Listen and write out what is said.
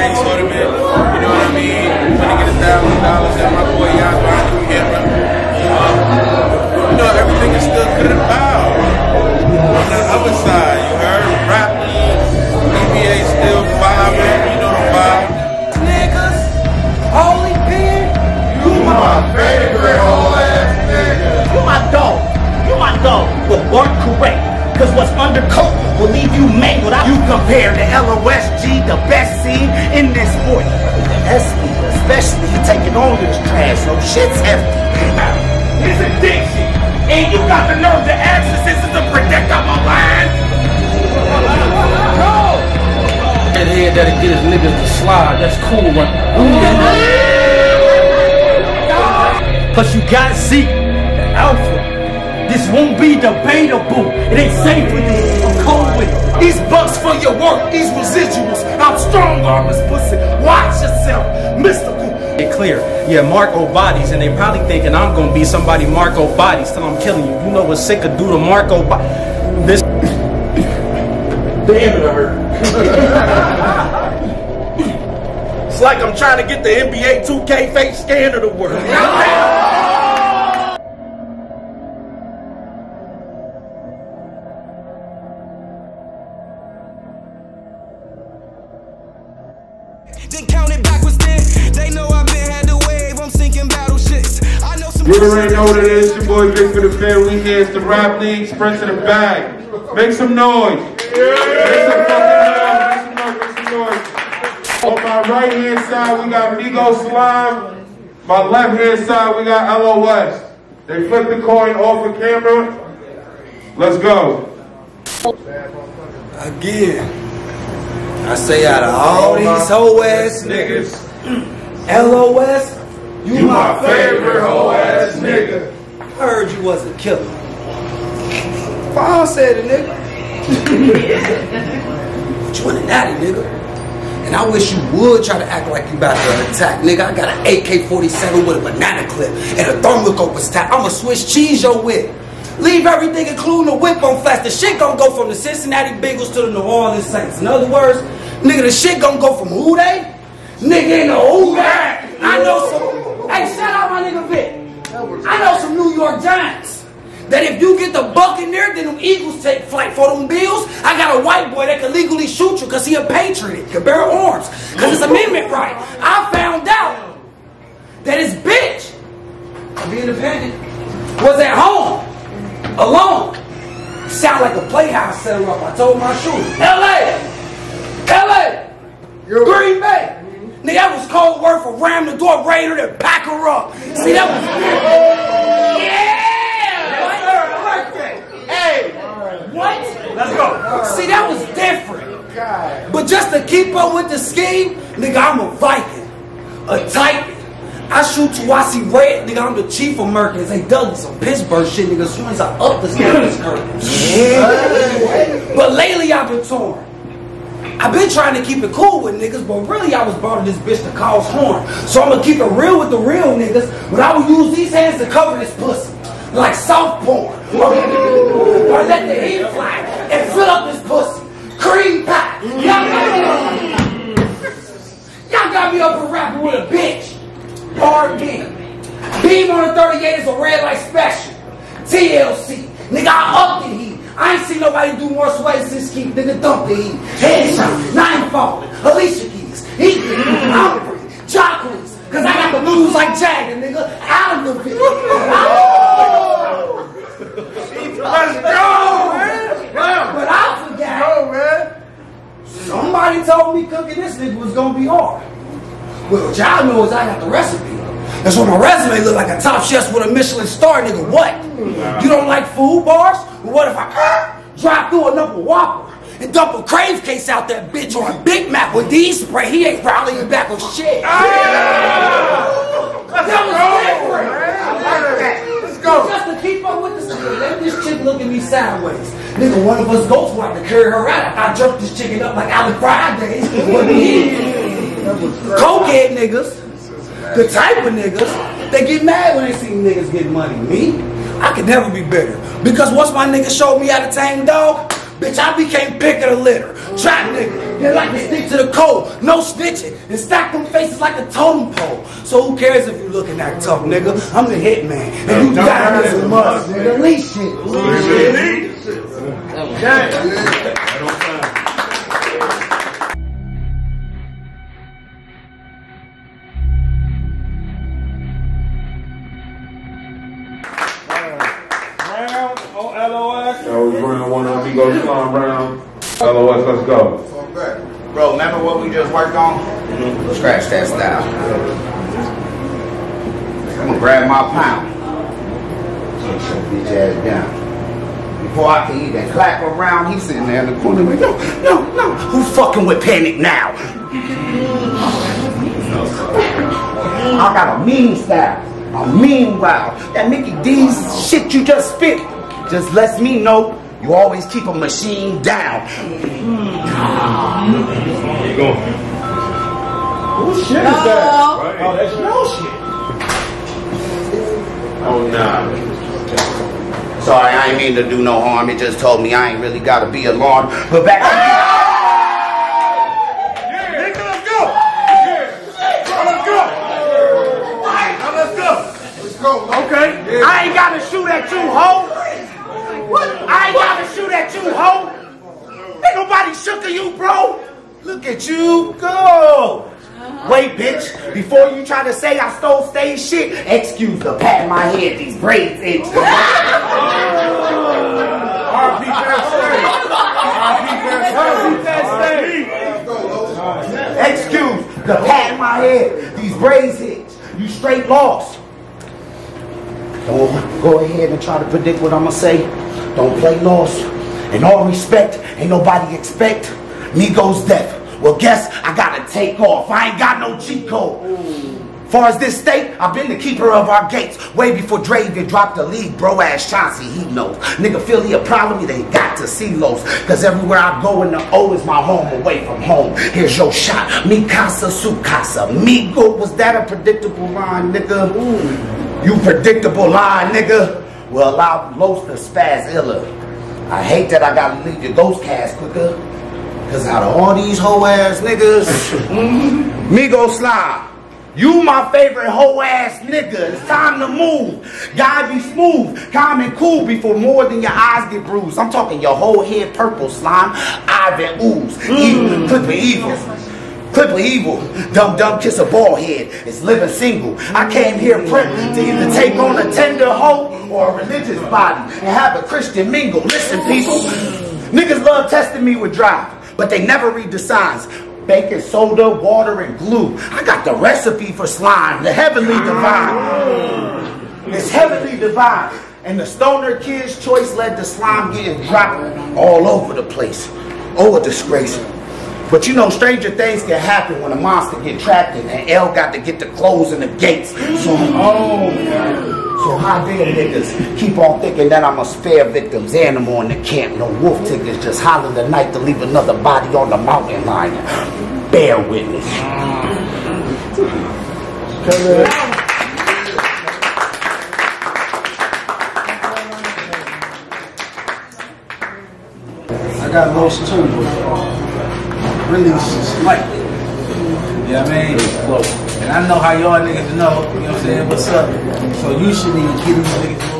face ornament. You know what I mean? Trying to get $1,000 at my boy Yaz behind the camera. You know, everything is still good and foul. On the other side, you heard? Rap league, NBA still vibing. You know the vibe. Niggas, holy pig, You my favorite whole ass nigga. you my dog. You my dog, but work correct. Cause what's undercoat will leave you mangled. You compare the LOSG, the best scene in this sport. The SE, especially, you taking on this trash, so shit's hefty. It's addiction. And you got the nerve to ask us this is a predictable line. No! That head that'll get his niggas to slide, that's cool, right? Plus you gotta see the alpha. This won't be debatable. It ain't safe with this. I'm cold with it. These bucks for your work, these residuals. I'm strong on this pussy. Watch yourself, mystical. Get clear. Yeah, Marco bodies, and they probably thinking I'm gonna be somebody Marco bodies till I'm killing you. You know what sick could do to Marco this. Damn it, I hurt. It's like I'm trying to get the NBA 2K fake scanner to work. Then count it backwards then. They know I've been had the wave. I'm sinking battleships. I know some. You already know what it is. Your boy Big for the family. Here it's the rap league. Sprint to the bag. Make some noise. Make some fucking noise. Make some noise. On my right hand side we got Migo Slime. My left hand side we got LOS. They flip the coin off the camera. Let's go. Again. I say out of all these hoe ass niggas, LOS, you my favorite hoe ass nigga. I heard you was a killer. Paul said it, nigga. But you in a natty, nigga. And I wish you would try to act like you about to attack, nigga. I got an AK-47 with a banana clip and a thermocol stack. I'ma Swiss cheese your whip. Leave everything, including the whip, on fast. The shit gonna go from the Cincinnati Bengals to the New Orleans Saints. In other words, nigga, the shit gonna go from who they? Nigga in the who they? I know some. Hey, shout out my nigga Vic. I know some New York Giants. That if you get the buck in there, then them Eagles take flight for them Bills. I got a white boy that can legally shoot you because he a patriot, can bear arms, because it's amendment right. I found out that his bitch, to be independent, was at home. Alone. Sound like a playhouse set her up. I told my shooter. LA! Green Bay! Nigga, that was cold word for ram the door, Raider, then pack her up. See, that was yeah! Hey! What? Let's go. See, that was different. But just to keep up with the scheme, nigga, I'm a Viking. A Titan. I shoot till I see red, nigga. I'm the chief of Merkins. They dug some Pittsburgh shit, nigga. As soon as I up the stairs, yeah. But lately I've been torn. I've been trying to keep it cool with niggas, but really I was brought to this bitch to cause harm. So I'm gonna keep it real with the real niggas, but I will use these hands to cover this pussy. Like soft porn. Or let the heat fly and fill up this pussy. Cream pie. Y'all got me up and rapping with a bitch. Hard beam. Beam on the 38 is a red light special. TLC. Nigga, I up the heat. I ain't seen nobody do more sway since Keith. Nigga, dump the heat. Headshot. Nine falling. Alicia Keys. Ethan. Humphrey. Jockeys. Cause I got the moves like Jagger, nigga. Out of the video. Oh! Let's go, man. But I forgot. Go, man. Somebody told me cooking this nigga was gonna be hard. Well, what y'all know is I got the recipe. That's why my resume look like a top chef with a Michelin star, nigga. What? You don't like food bars? Well, what if I drive through another Whopper and dump a Crave case out that bitch or a Big Mac with these spray? He ain't rallying back on shit. That was different. Let's go. Just to keep up with this nigga, let this chick look at me sideways. Nigga, one of us ghosts will have to carry her out. I jerked this chicken up like Alec Fridays. Cokehead niggas, the type of niggas, they get mad when they see niggas get money. Me, I could never be bitter. Because once my nigga showed me how to tame dog, bitch, I became pick of the litter. Trap nigga. They like to stick to the code, no snitching, and stack them faces like a totem pole. So who cares if you looking that tough, nigga? I'm the hitman, and you got as a must, nigga. Leash shit. That was round one on Migo Slime round. LOS, let's go. Bro, remember what we just worked on? Scratch that style. I'm gonna grab my pound. Get your bitch ass down. Before I can even clap around, he's sitting there in the corner like, no. Who fucking with Panic now? I got a mean style. A mean wow. That Mickey D's shit you just spit just lets me know you always keep a machine down. Go. Who shit is that? Oh, that's No shit. Oh, nah. Sorry, I ain't mean to do no harm. It just told me I ain't really gotta be alarmed. But back Let's go. Okay. I ain't gotta shoot at you, ho. What? I ain't gotta shoot at you, ho. Ain't nobody shook at you, bro. Look at you go. Wait, bitch. Before you try to say I stole stage shit, excuse the pat in my head. These braids itch. Excuse the pat in my head. These braids itch. You straight lost. Don't go ahead and try to predict what I'm gonna say. Don't play lost. In all respect, ain't nobody expect Migo's death. Well, guess I gotta take off. I ain't got no cheat code. Far as this state, I've been the keeper of our gates. Way before Dre even dropped the league, bro ass Chauncey, he knows. Nigga feel he a problem, they got to see los. Cause everywhere I go in the O is my home away from home. Here's your shot, mi casa, su casa. Migo, was that a predictable line, nigga? You predictable line, nigga. Well, allow Los to spaz iller. I hate that I gotta leave your ghost cast quicker. Cause out of all these hoe ass niggas, Migo Slime, you my favorite hoe ass nigga. It's time to move. Gotta be smooth, calm and cool before more than your eyes get bruised. I'm talking your whole head purple, Slime. Ivan ooze, evil, clip of evil. Clip of evil, dumb kiss a bald head. It's living single. I came here prepped to either take on a tender hoe or a religious body and have a Christian mingle. Listen, people, niggas love testing me with drive, but they never read the signs. Baking soda, water, and glue. I got the recipe for slime, the heavenly divine. It's heavenly divine. And the stoner kid's choice led to slime getting dropped all over the place. Oh, a disgrace. But you know, stranger things can happen when a monster get trapped in, and L got to get the clothes and the gates. So how dare niggas keep on thinking that I'm a spare victim's animal in the camp. No wolf tickets, just holler the night to leave another body on the mountain line. Bear witness. I got lost too, really slightly. You know what I mean? And I know how y'all niggas know, you know what I'm saying? What's up? So you shouldn't even get these niggas